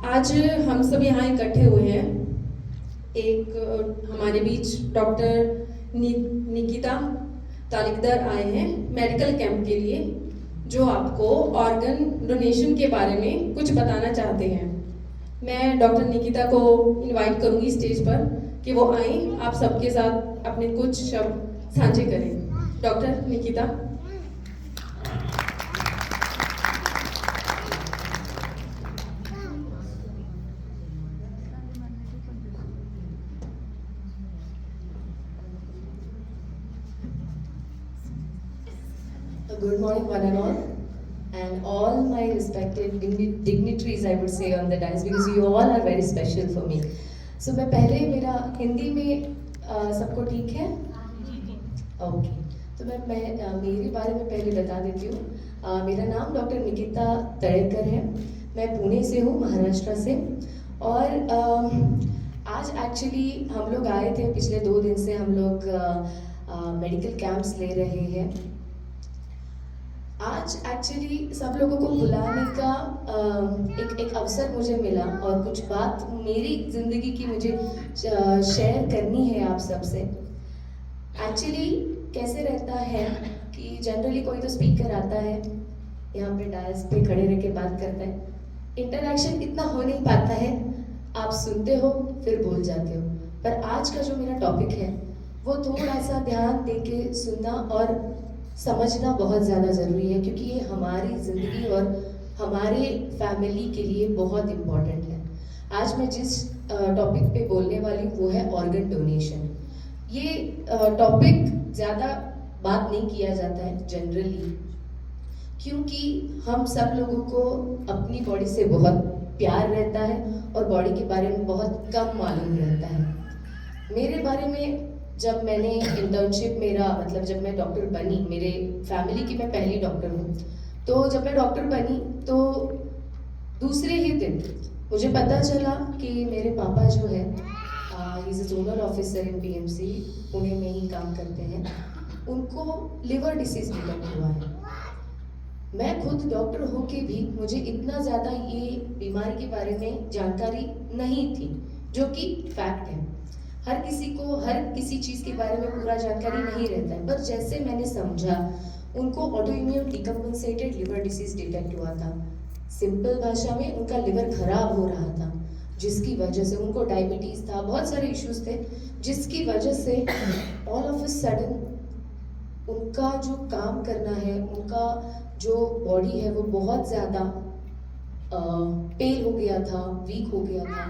आज हम सब यहाँ इकट्ठे हुए हैं। एक हमारे बीच डॉक्टर निकिता तालिकदार आए हैं मेडिकल कैंप के लिए, जो आपको ऑर्गन डोनेशन के बारे में कुछ बताना चाहते हैं। मैं डॉक्टर निकिता को इनवाइट करूंगी स्टेज पर कि वो आए, आप सबके साथ अपने कुछ शब्द साझे करें। Doctor Nikita. Good morning, one and all my respected dignitaries, I would say, on the dais, because you all are very special for me. So मैं पहले मेरा हिंदी में सबको ठीक है? ओके, तो मैं मेरे बारे में पहले बता देती हूँ। मेरा नाम डॉक्टर निकिता तड़ेकर है। मैं पुणे से हूँ, महाराष्ट्र से। और आज एक्चुअली हम लोग आए थे, पिछले 2 दिन से हम लोग मेडिकल कैंप्स ले रहे हैं। आज एक्चुअली सब लोगों को बुलाने का एक अवसर मुझे मिला, और कुछ बात मेरी ज़िंदगी की मुझे शेयर करनी है आप सबसे। एक्चुअली कैसे रहता है कि जनरली कोई तो स्पीकर आता है, यहाँ पे डायस पे खड़े रह के बात करता है, इंटरेक्शन इतना हो नहीं पाता है, आप सुनते हो फिर बोल जाते हो। पर आज का जो मेरा टॉपिक है वो थोड़ा सा ध्यान दे के सुनना और समझना बहुत ज़्यादा ज़रूरी है, क्योंकि ये हमारी ज़िंदगी और हमारे फैमिली के लिए बहुत इम्पॉर्टेंट है। आज मैं जिस टॉपिक पे बोलने वाली हूँ वो है ऑर्गन डोनेशन। ये टॉपिक ज़्यादा बात नहीं किया जाता है जनरली, क्योंकि हम सब लोगों को अपनी बॉडी से बहुत प्यार रहता है और बॉडी के बारे में बहुत कम मालूम रहता है। मेरे बारे में जब मैंने इंटर्नशिप मेरा मतलब जब मैं डॉक्टर बनी, मेरे फैमिली की मैं पहली डॉक्टर हूँ, तो जब मैं डॉक्टर बनी तो दूसरे ही दिन मुझे पता चला कि मेरे पापा जो है is a zonal officer in PMC, Pune में ही काम करते हैं, उनको लिवर डिसीज डिटेक्ट हुआ है। मैं खुद डॉक्टर होके भी मुझे इतना ज़्यादा ये बीमारी के बारे में जानकारी नहीं थी, जो कि फैक्ट है। हर किसी को हर किसी चीज़ के बारे में पूरा जानकारी नहीं रहता है, पर जैसे मैंने समझा, उनको ऑटोइम्यून डिकम्पेंसेटेड लिवर डिसीज डिटेक्ट हुआ था। सिंपल भाषा में उनका लिवर खराब हो रहा था, जिसकी वजह से उनको डायबिटीज़ था, बहुत सारे इश्यूज थे, जिसकी वजह से ऑल ऑफ अ सडन उनका जो काम करना है, उनका जो बॉडी है वो बहुत ज़्यादा पेल हो गया था, वीक हो गया था।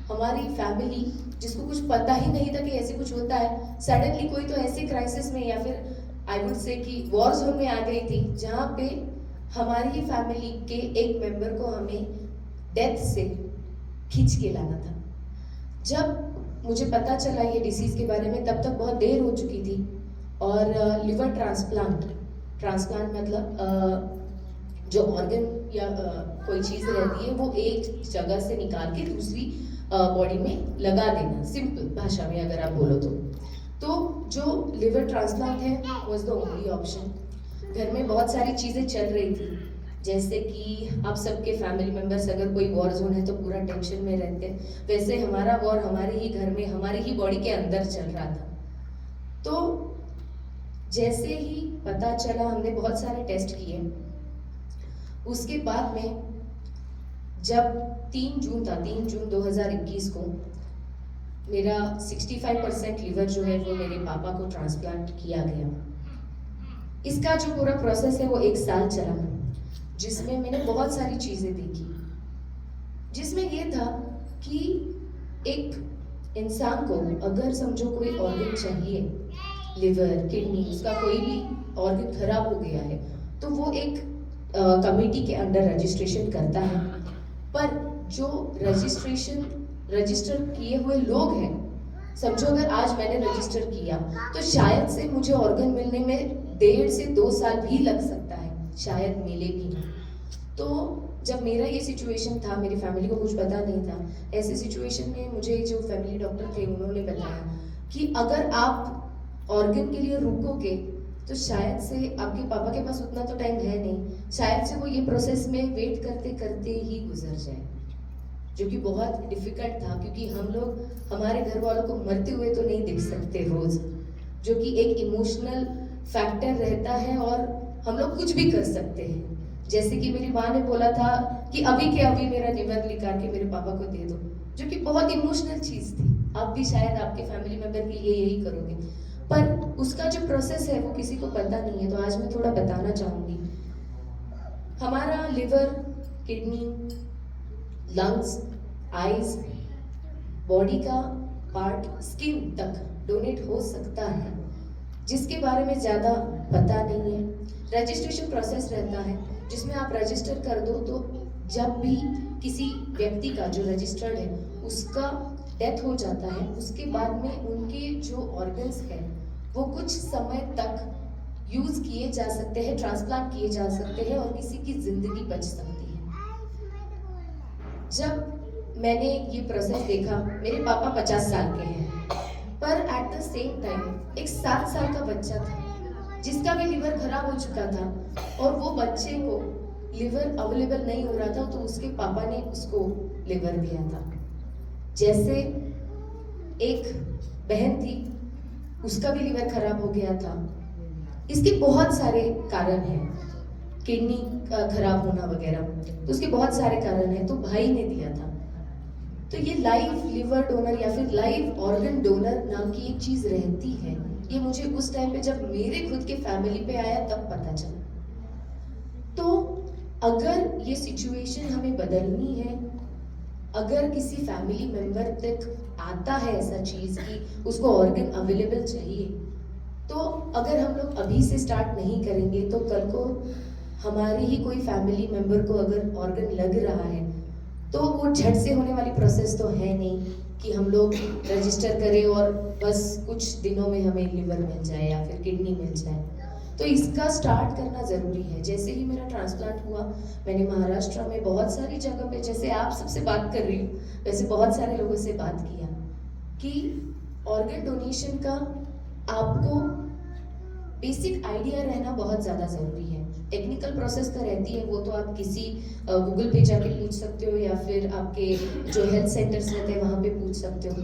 हमारी फैमिली, जिसको कुछ पता ही नहीं था कि ऐसे कुछ होता है, सडनली कोई तो ऐसे क्राइसिस में या फिर आई वुड से कि वॉर जोन में आ गई थी, जहाँ पे हमारी फैमिली के एक मेंबर को हमें डेथ से खींच के लाना था। जब मुझे पता चला ये डिसीज़ के बारे में, तब तक बहुत देर हो चुकी थी। और लिवर ट्रांसप्लांट मतलब जो ऑर्गन या कोई चीज़ रहती है वो एक जगह से निकाल के दूसरी बॉडी में लगा देना, सिंपल भाषा में अगर आप बोलो तो जो लिवर ट्रांसप्लांट है वाज द ओनली ऑप्शन। घर में बहुत सारी चीज़ें चल रही थी, जैसे कि आप सबके फैमिली मेंबर्स अगर कोई वॉर जोन है तो पूरा टेंशन में रहते हैं, वैसे हमारा वॉर हमारे ही घर में, हमारी ही बॉडी के अंदर चल रहा था। तो जैसे ही पता चला, हमने बहुत सारे टेस्ट किए। उसके बाद में जब 3 जून था, 3 जून 2021 को मेरा 65% लिवर जो है वो मेरे पापा को ट्रांसप्लांट किया गया। इसका जो पूरा प्रोसेस है वो 1 साल चला, जिसमें मैंने बहुत सारी चीज़ें देखी, जिसमें ये था कि एक इंसान को अगर समझो कोई ऑर्गन चाहिए, लिवर, किडनी, उसका कोई भी ऑर्गन खराब हो गया है, तो वो एक कमेटी के अंडर रजिस्ट्रेशन करता है। पर जो रजिस्टर किए हुए लोग हैं, समझो अगर आज मैंने रजिस्टर किया तो शायद से मुझे ऑर्गन मिलने में 1.5 से 2 साल भी लग सकता है, शायद मिले भी नहीं। तो जब मेरा ये सिचुएशन था, मेरी फैमिली को कुछ पता नहीं था, ऐसे सिचुएशन में मुझे जो फैमिली डॉक्टर थे उन्होंने बताया कि अगर आप ऑर्गन के लिए रुकोगे तो शायद से आपके पापा के पास उतना तो टाइम है नहीं, शायद से वो ये प्रोसेस में वेट करते करते ही गुजर जाए। जो कि बहुत डिफिकल्ट था, क्योंकि हम लोग हमारे घर वालों को मरते हुए तो नहीं देख सकते रोज, जो कि एक इमोशनल फैक्टर रहता है और हम लोग कुछ भी कर सकते हैं। जैसे कि मेरी माँ ने बोला था कि अभी के अभी मेरा लिवर निकाल के मेरे पापा को दे दो, जो कि बहुत इमोशनल चीज़ थी। आप भी शायद आपके फैमिली मेंबर के लिए यही करोगे, पर उसका जो प्रोसेस है वो किसी को पता नहीं है। तो आज मैं थोड़ा बताना चाहूँगी। हमारा liver, kidney, lungs, eyes, body का पार्ट, स्किन तक डोनेट हो सकता है, जिसके बारे में ज़्यादा पता नहीं है। रजिस्ट्रेशन प्रोसेस रहता है जिसमें आप रजिस्टर कर दो, तो जब भी किसी व्यक्ति का जो रजिस्टर्ड है उसका डेथ हो जाता है, उसके बाद में उनके जो ऑर्गन्स हैं वो कुछ समय तक यूज़ किए जा सकते हैं, ट्रांसप्लांट किए जा सकते हैं और किसी की ज़िंदगी बच सकती है। जब मैंने ये प्रोसेस देखा, मेरे पापा 50 साल के हैं, पर एट द सेम टाइम एक 7 साल का बच्चा था जिसका भी लिवर खराब हो चुका था और वो बच्चे को लिवर अवेलेबल नहीं हो रहा था, तो उसके पापा ने उसको लिवर दिया था। जैसे एक बहन थी, उसका भी लिवर खराब हो गया था। इसके बहुत सारे कारण हैं, किडनी खराब होना वगैरह, तो उसके बहुत सारे कारण हैं। तो भाई ने दिया था। तो ये लाइव लिवर डोनर या फिर लाइव ऑर्गन डोनर नाम की एक चीज रहती है, ये मुझे उस टाइम पे जब मेरे खुद के फैमिली पे आया तब पता चला। तो अगर ये सिचुएशन हमें बदलनी है, अगर किसी फैमिली मेंबर तक आता है ऐसा चीज कि उसको ऑर्गन अवेलेबल चाहिए, तो अगर हम लोग अभी से स्टार्ट नहीं करेंगे तो कल को हमारे ही कोई फैमिली मेंबर को अगर ऑर्गन लग रहा है तो वो झट से होने वाली प्रोसेस तो है नहीं कि हम लोग रजिस्टर करें और बस कुछ दिनों में हमें लिवर मिल जाए या फिर किडनी मिल जाए। तो इसका स्टार्ट करना ज़रूरी है। जैसे ही मेरा ट्रांसप्लांट हुआ, मैंने महाराष्ट्र में बहुत सारी जगह पे, जैसे आप सबसे बात कर रही हूँ वैसे बहुत सारे लोगों से बात किया कि ऑर्गन डोनेशन का आपको बेसिक आइडिया रहना बहुत ज़्यादा ज़रूरी है। टेक्निकल प्रोसेस तो रहती है, वो तो आप किसी गूगल पे जाके पूछ सकते हो या फिर आपके जो हेल्थ सेंटर्स रहते हैं वहाँ पे पूछ सकते हो,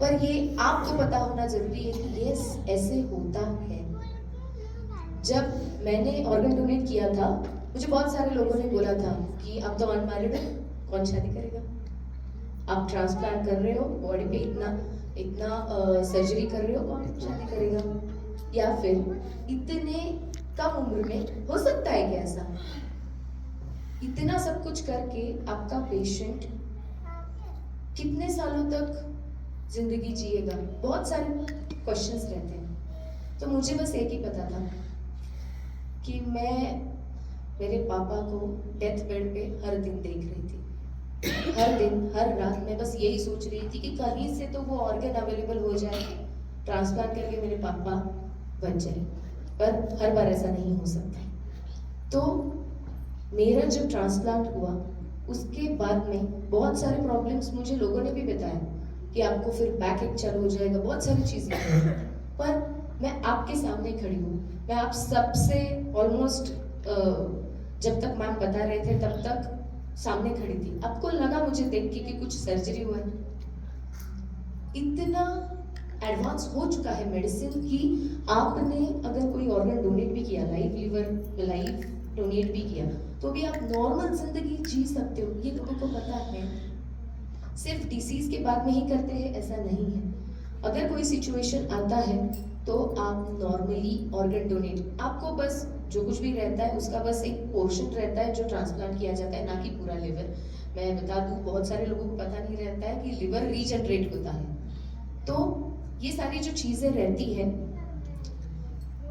पर ये आपको पता होना ज़रूरी है कि ये ऐसे होता है। जब मैंने ऑर्गन डोनेट किया था, मुझे बहुत सारे लोगों ने बोला था कि आप तो अनमैरिड हो, कौन शादी करेगा, आप ट्रांसप्लांट कर रहे हो, बॉडी पे इतना सर्जरी कर रहे हो, कौन शादी करेगा, या फिर इतने कम उम्र में हो सकता है क्या ऐसा, इतना सब कुछ करके आपका पेशेंट कितने सालों तक जिंदगी जिएगा, बहुत सारे क्वेश्चंस रहते हैं। तो मुझे बस एक ही पता था कि मैं मेरे पापा को डेथ बेड पे हर दिन देख रही थी, हर दिन हर रात मैं बस यही सोच रही थी कि कहीं से तो वो ऑर्गन अवेलेबल हो जाए, ट्रांसप्लांट करके मेरे पापा बच जाए, पर हर बार ऐसा नहीं हो सकता। तो मेरा जब ट्रांसप्लांट हुआ उसके बाद में बहुत सारे प्रॉब्लम्स मुझे लोगों ने भी बताया कि आपको फिर बैक एक चालू हो जाएगा, बहुत सारी चीज़ें, पर मैं आपके सामने खड़ी हूँ। मैं आप सबसे ऑलमोस्ट जब तक मैम बता रहे थे तब तक सामने खड़ी थी। आपको लगा मुझे देख के कि कुछ सर्जरी हुआ है, इतना एडवांस हो चुका है मेडिसिन कि आपने अगर कोई ऑर्गन डोनेट भी किया, लाइव लिवर लाइव डोनेट भी किया, तो भी आप नॉर्मल जिंदगी जी सकते हो। ये लोगों को पता है। सिर्फ डिसीज के बाद में ही करते हैं ऐसा नहीं है। अगर कोई सिचुएशन आता है तो आप नॉर्मली ऑर्गन डोनेट, आपको बस जो कुछ भी रहता है उसका बस एक पोर्शन रहता है जो ट्रांसप्लांट किया जाता है, ना कि पूरा लिवर। मैं बता दूं, बहुत सारे लोगों को पता नहीं रहता है कि लिवर रीजनरेट होता है। तो ये सारी जो चीजें रहती हैं,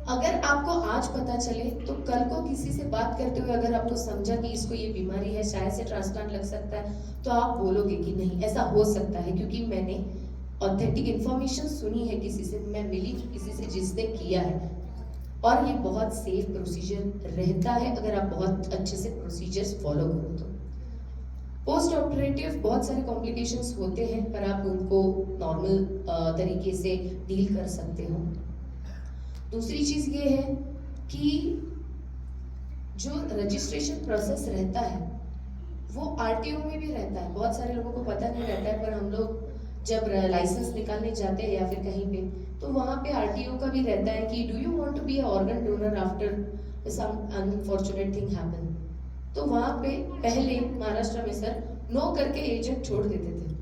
अगर आपको आज पता चले तो कल को किसी से बात करते हुए अगर आपको समझा कि इसको ये बीमारी है, शायद से ट्रांसप्लांट लग सकता है, तो आप बोलोगे कि नहीं ऐसा हो सकता है, क्योंकि मैंने ऑथेंटिक इन्फॉर्मेशन सुनी है किसी से, मैं मिली किसी से जिसने किया है, और ये बहुत सेफ प्रोसीजर रहता है अगर आप बहुत अच्छे से प्रोसीजर्स फॉलो करो तो। पोस्ट ऑपरेटिव बहुत सारे कॉम्प्लिकेशंस होते हैं, पर आप उनको नॉर्मल तरीके से डील कर सकते हो। दूसरी चीज़ ये है कि जो रजिस्ट्रेशन प्रोसेस रहता है वो आरटीओ में भी रहता है, बहुत सारे लोगों को पता नहीं रहता है, पर हम लोग जब लाइसेंस निकालने जाते हैं या फिर कहीं पे, तो वहाँ पे आरटीओ का भी रहता है कि do you want to be a organ donor after some unfortunate thing happen. तो वहाँ पे पहले महाराष्ट्र में सर नो करके एजेंट छोड़ देते थे,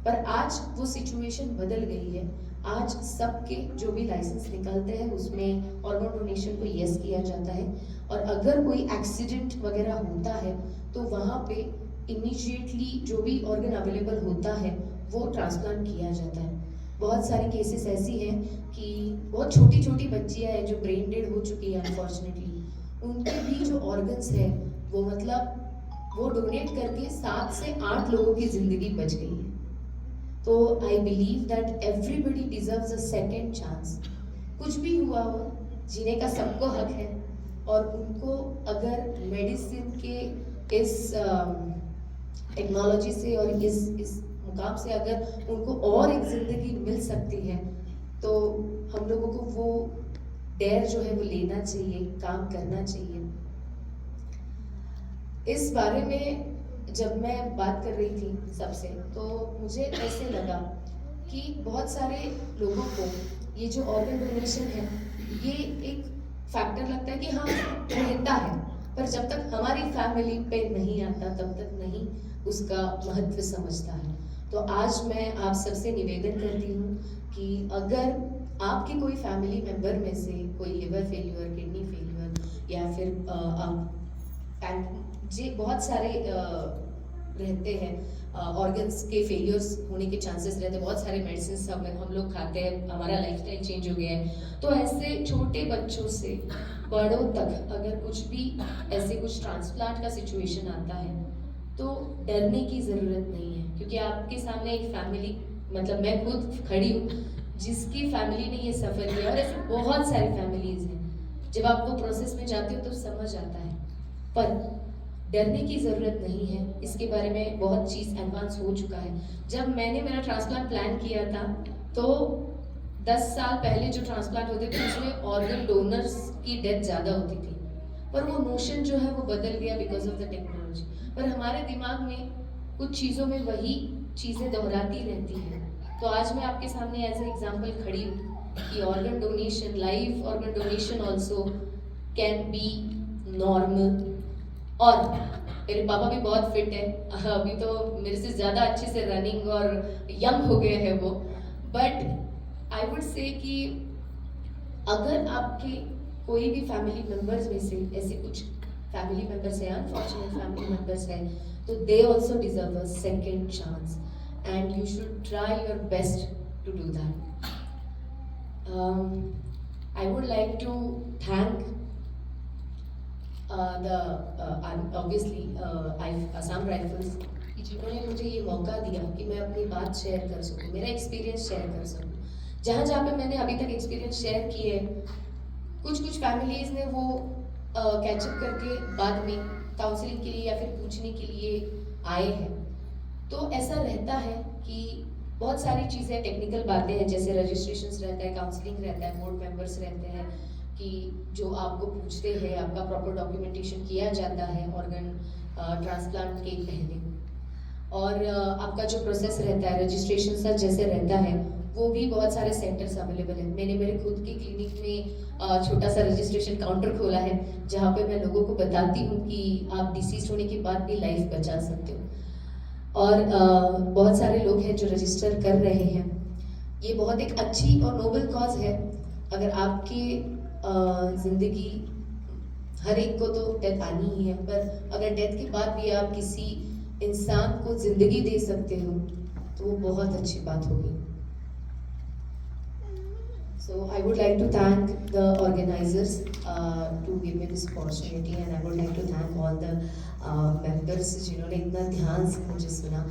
पर आज वो सिचुएशन बदल गई है। आज सबके जो भी लाइसेंस निकलते हैं उसमें ऑर्गन डोनेशन को यस किया जाता है, और अगर कोई एक्सीडेंट वगैरह होता है तो वहाँ पे इमीडिएटली जो भी ऑर्गन अवेलेबल होता है वो ट्रांसप्लांट किया जाता है। बहुत सारी केसेस ऐसी हैं कि बहुत छोटी छोटी बच्चियां हैं जो ब्रेन डेड हो चुकी है अनफॉर्चुनेटली, उनके भी जो ऑर्गन्स है वो मतलब वो डोनेट करके 7 से 8 लोगों की जिंदगी बच गई है। तो I believe that everybody deserves a second chance. कुछ भी हुआ हो, जीने का सबको हक है, और उनको अगर मेडिसिन के इस टेक्नोलॉजी से और इस मुकाम से अगर उनको और एक जिंदगी मिल सकती है, तो हम लोगों को वो डेयर जो है वो लेना चाहिए, काम करना चाहिए। इस बारे में जब मैं बात कर रही थी सबसे, तो मुझे ऐसे लगा कि बहुत सारे लोगों को ये जो ऑर्गन डोनेशन है ये एक फैक्टर लगता है कि हाँ रहता है, पर जब तक हमारी फैमिली पे नहीं आता तब तक नहीं उसका महत्व समझता है। तो आज मैं आप सबसे निवेदन करती हूँ कि अगर आपके कोई फैमिली मेंबर में से कोई लिवर फेल्यूर, किडनी फेल्यूर या फिर जी बहुत सारे रहते हैं ऑर्गन्स के फेलियर्स होने के चांसेस रहते हैं, बहुत सारे मेडिसिन हम लोग खाते हैं, हमारा लाइफस्टाइल चेंज हो गया है। तो ऐसे छोटे बच्चों से बड़ों तक अगर कुछ भी ऐसे कुछ ट्रांसप्लांट का सिचुएशन आता है तो डरने की ज़रूरत नहीं है, क्योंकि आपके सामने एक फैमिली, मतलब मैं खुद खड़ी हूँ जिसकी फैमिली ने ये सफ़र किया, और ऐसे बहुत सारी फैमिलीज हैं। जब आप वो प्रोसेस में जाते हो तो समझ आता है, पर डरने की ज़रूरत नहीं है। इसके बारे में बहुत चीज़ एडवांस हो चुका है। जब मैंने मेरा ट्रांसप्लांट प्लान किया था तो 10 साल पहले जो ट्रांसप्लांट होते थे उसमें ऑर्गन डोनर्स की डेथ ज़्यादा होती थी, पर वो नोशन जो है वो बदल गया बिकॉज ऑफ द टेक्नोलॉजी। पर हमारे दिमाग में कुछ चीज़ों में वही चीज़ें दोहराती रहती हैं। तो आज मैं आपके सामने एज ए एग्जाम्पल खड़ी हूँ कि organ donation, live organ donation also can be normal. और मेरे पापा भी बहुत फिट है, अभी तो मेरे से ज़्यादा अच्छे से रनिंग और यंग हो गए हैं वो। बट आई वुड से कि अगर आपके कोई भी फैमिली मेम्बर्स में से ऐसे कुछ फैमिली मेम्बर्स हैं, अनफॉर्चुनेट फैमिली मेम्बर्स हैं, तो they also deserve a second chance and you should try your best to do that. I would like to thank obviously Assam Rifles कि जिन्होंने मुझे ये मौका दिया कि मैं अपनी बात शेयर कर सकूं, मेरा एक्सपीरियंस शेयर कर सकूं। जहाँ जहाँ पे मैंने अभी तक एक्सपीरियंस शेयर किए, कुछ फैमिलीज ने वो कैचअप करके बाद में काउंसलिंग के लिए या फिर पूछने के लिए आए हैं। तो ऐसा रहता है कि बहुत सारी चीज़ें, टेक्निकल बातें हैं, जैसे रजिस्ट्रेशन रहता है, काउंसलिंग रहता है, बोर्ड मेंबर्स रहते हैं कि जो आपको पूछते हैं, आपका प्रॉपर डॉक्यूमेंटेशन किया जाता है ऑर्गन ट्रांसप्लांट के पहले, और आपका जो प्रोसेस रहता है रजिस्ट्रेशन सा जैसे रहता है वो भी बहुत सारे सेंटर्स अवेलेबल हैं। मैंने मेरे खुद के क्लिनिक में छोटा सा रजिस्ट्रेशन काउंटर खोला है जहाँ पे मैं लोगों को बताती हूँ कि आप डिसीज होने के बाद भी लाइफ बचा सकते हो, और बहुत सारे लोग हैं जो रजिस्टर कर रहे हैं। ये बहुत एक अच्छी और नोबल कॉज है। अगर आपके ज़िंदगी, हर एक को तो डेथ आनी ही है, पर अगर डेथ के बाद भी आप किसी इंसान को ज़िंदगी दे सकते हो तो वो बहुत अच्छी बात होगी। So I would like to thank the organizers to give me this opportunity, and I would like to thank all the members जिन्होंने इतना ध्यान से मुझे सुना।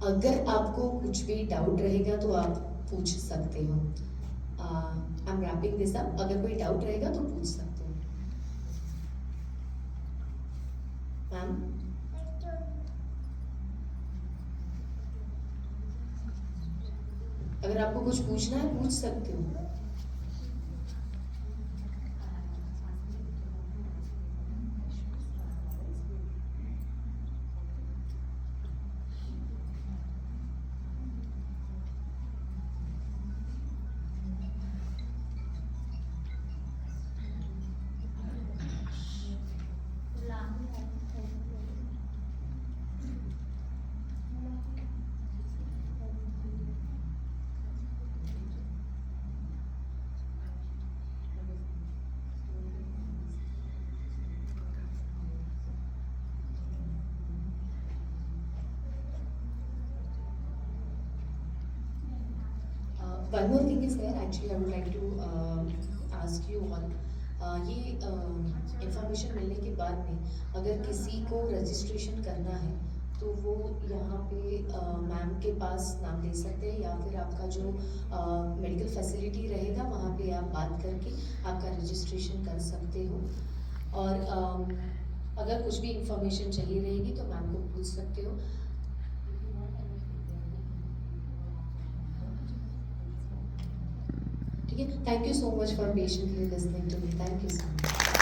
अगर आपको कुछ भी डाउट रहेगा तो आप पूछ सकते हो। I am wrapping this up, अगर कोई डाउट रहेगा तो पूछ सकते हो। मैम, अगर आपको कुछ पूछना है पूछ सकते हो। one more thing is there. Actually, I would like to ask you all. ये इंफॉर्मेशन मिलने के बाद में अगर किसी को रजिस्ट्रेशन करना है तो वो यहाँ पे मैम के पास नाम दे सकते हैं, या फिर आपका जो मेडिकल फैसिलिटी रहेगा वहाँ पे आप बात करके आपका रजिस्ट्रेशन कर सकते हो। और अगर कुछ भी इंफॉर्मेशन चाहिए रहेगी तो मैम को पूछ सकते हो। ठीक है, thank you so much for patiently listening to me, thank you so much.